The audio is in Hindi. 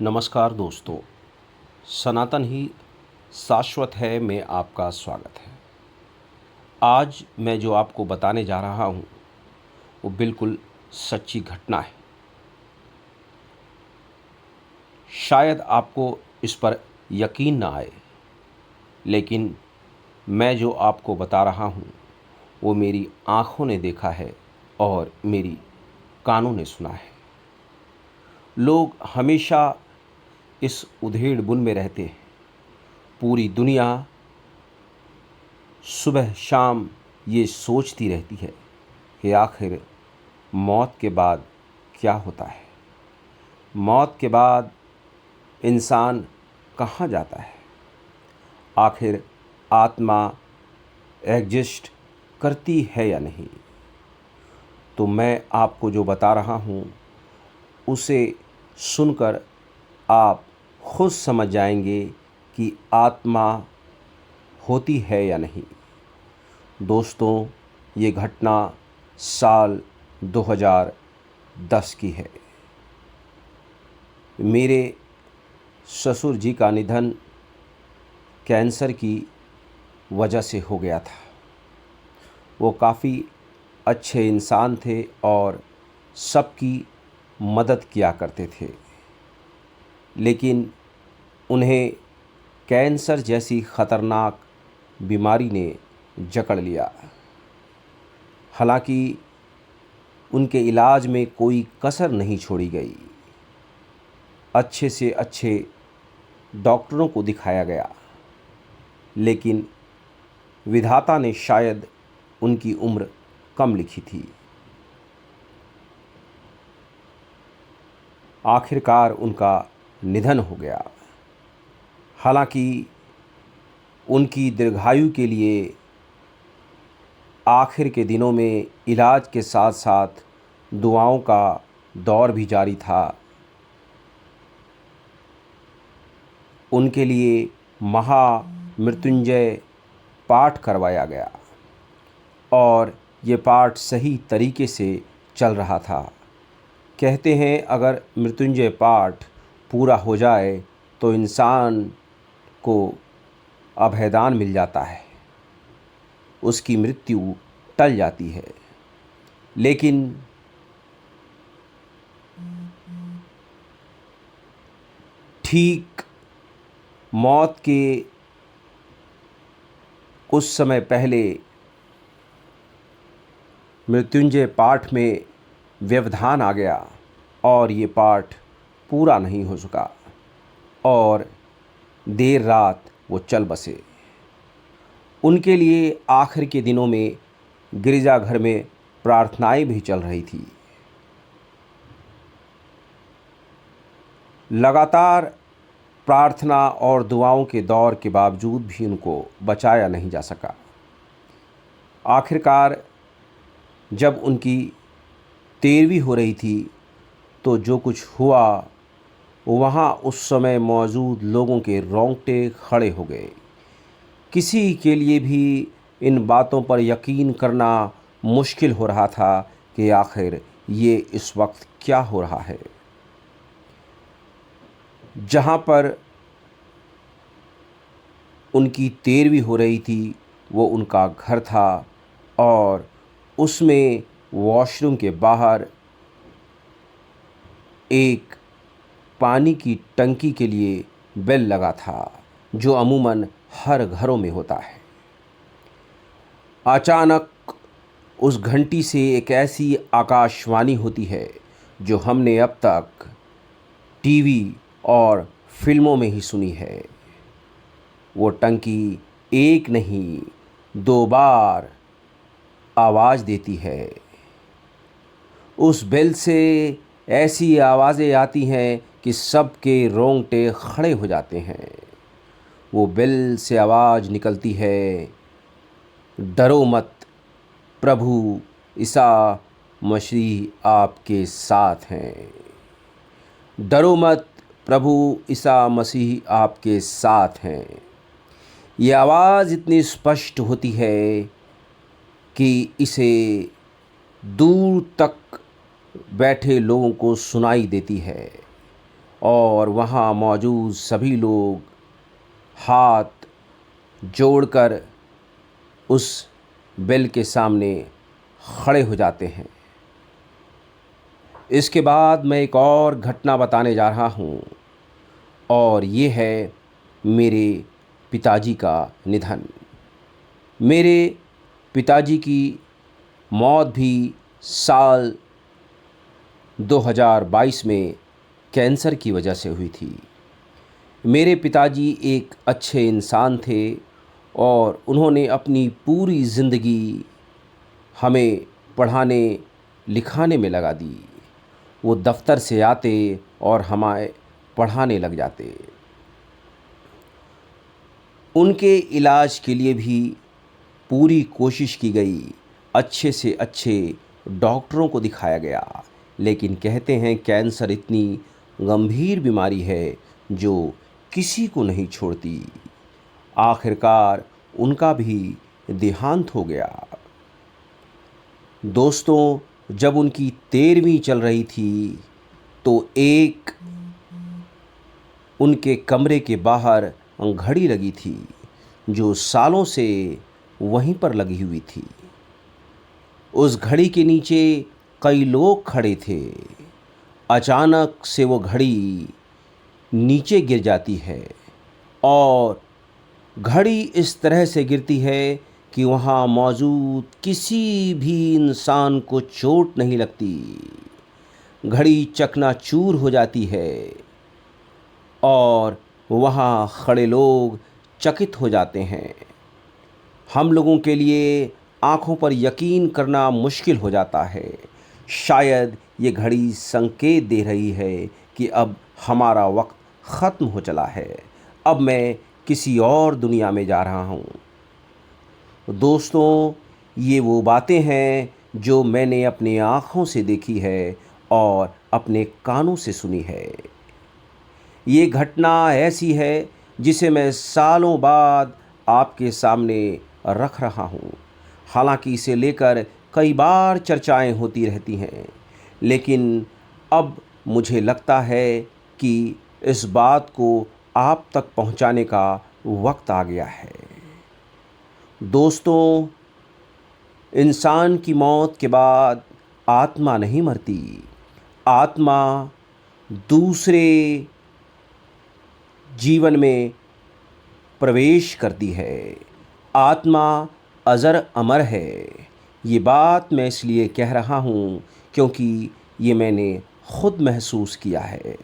नमस्कार दोस्तों, सनातन ही शाश्वत है में आपका स्वागत है। आज मैं जो आपको बताने जा रहा हूँ वो बिल्कुल सच्ची घटना है। शायद आपको इस पर यकीन ना आए, लेकिन मैं जो आपको बता रहा हूँ वो मेरी आँखों ने देखा है और मेरी कानों ने सुना है। लोग हमेशा इस उधेड़ बुन में रहते हैं। पूरी दुनिया सुबह शाम ये सोचती रहती है कि आखिर मौत के बाद क्या होता है। मौत के बाद इंसान कहाँ जाता है। आखिर आत्मा एग्जिस्ट करती है या नहीं। तो मैं आपको जो बता रहा हूँ उसे सुनकर आप खुद समझ जाएंगे कि आत्मा होती है या नहीं। दोस्तों, ये घटना साल 2010 की है। मेरे ससुर जी का निधन कैंसर की वजह से हो गया था। वो काफ़ी अच्छे इंसान थे और सबकी मदद किया करते थे, लेकिन उन्हें कैंसर जैसी ख़तरनाक बीमारी ने जकड़ लिया। हालांकि उनके इलाज में कोई कसर नहीं छोड़ी गई। अच्छे से अच्छे डॉक्टरों को दिखाया गया, लेकिन विधाता ने शायद उनकी उम्र कम लिखी थी। आखिरकार उनका निधन हो गया। हालांकि उनकी दीर्घायु के लिए आखिर के दिनों में इलाज के साथ साथ दुआओं का दौर भी जारी था। उनके लिए महामृत्युंजय पाठ करवाया गया और ये पाठ सही तरीके से चल रहा था। कहते हैं अगर मृत्युंजय पाठ पूरा हो जाए तो इंसान को अभयदान मिल जाता है, उसकी मृत्यु टल जाती है। लेकिन ठीक मौत के कुछ समय पहले मृत्युंजय पाठ में व्यवधान आ गया और ये पाठ पूरा नहीं हो सका और देर रात वो चल बसे। उनके लिए आखिर के दिनों में गिरजाघर में प्रार्थनाएं भी चल रही थी। लगातार प्रार्थना और दुआओं के दौर के बावजूद भी उनको बचाया नहीं जा सका। आखिरकार जब उनकी 13वीं हो रही थी तो जो कुछ हुआ वहाँ उस समय मौजूद लोगों के रोंगटे खड़े हो गए। किसी के लिए भी इन बातों पर यकीन करना मुश्किल हो रहा था कि आखिर ये इस वक्त क्या हो रहा है। जहाँ पर उनकी 13वीं हो रही थी वो उनका घर था और उसमें वॉशरूम के बाहर एक पानी की टंकी के लिए बेल लगा था, जो अमूमन हर घरों में होता है। अचानक उस घंटी से एक ऐसी आकाशवाणी होती है जो हमने अब तक टीवी और फिल्मों में ही सुनी है। वो टंकी एक नहीं 2 बार आवाज़ देती है। उस बेल से ऐसी आवाज़ें आती हैं कि सबके रोंगटे खड़े हो जाते हैं। वो बेल से आवाज़ निकलती है, डरो मत, प्रभु ईसा मसीह आपके साथ हैं। डरो मत, प्रभु ईसा मसीह आपके साथ हैं। ये आवाज़ इतनी स्पष्ट होती है कि इसे दूर तक बैठे लोगों को सुनाई देती है और वहाँ मौजूद सभी लोग हाथ जोड़कर उस बेल के सामने खड़े हो जाते हैं। इसके बाद मैं एक और घटना बताने जा रहा हूँ, और ये है मेरे पिताजी का निधन। मेरे पिताजी की मौत भी साल 2022 में कैंसर की वजह से हुई थी। मेरे पिताजी एक अच्छे इंसान थे और उन्होंने अपनी पूरी ज़िंदगी हमें पढ़ाने लिखाने में लगा दी। वो दफ्तर से आते और हमें पढ़ाने लग जाते। उनके इलाज के लिए भी पूरी कोशिश की गई, अच्छे से अच्छे डॉक्टरों को दिखाया गया, लेकिन कहते हैं कैंसर इतनी गंभीर बीमारी है जो किसी को नहीं छोड़ती। आखिरकार उनका भी देहांत हो गया। दोस्तों, जब उनकी 13वीं चल रही थी तो एक उनके कमरे के बाहर घड़ी लगी थी जो सालों से वहीं पर लगी हुई थी। उस घड़ी के नीचे कई लोग खड़े थे। अचानक से वो घड़ी नीचे गिर जाती है और घड़ी इस तरह से गिरती है कि वहाँ मौजूद किसी भी इंसान को चोट नहीं लगती। घड़ी चकनाचूर हो जाती है और वहाँ खड़े लोग चकित हो जाते हैं। हम लोगों के लिए आँखों पर यकीन करना मुश्किल हो जाता है। शायद ये घड़ी संकेत दे रही है कि अब हमारा वक्त ख़त्म हो चला है, अब मैं किसी और दुनिया में जा रहा हूँ। दोस्तों, ये वो बातें हैं जो मैंने अपनी आँखों से देखी है और अपने कानों से सुनी है। ये घटना ऐसी है जिसे मैं सालों बाद आपके सामने रख रहा हूँ। हालांकि इसे लेकर कई बार चर्चाएं होती रहती हैं, लेकिन अब मुझे लगता है कि इस बात को आप तक पहुँचाने का वक्त आ गया है। दोस्तों, इंसान की मौत के बाद आत्मा नहीं मरती। आत्मा दूसरे जीवन में प्रवेश करती है। आत्मा अजर अमर है। ये बात मैं इसलिए कह रहा हूँ क्योंकि ये मैंने खुद महसूस किया है।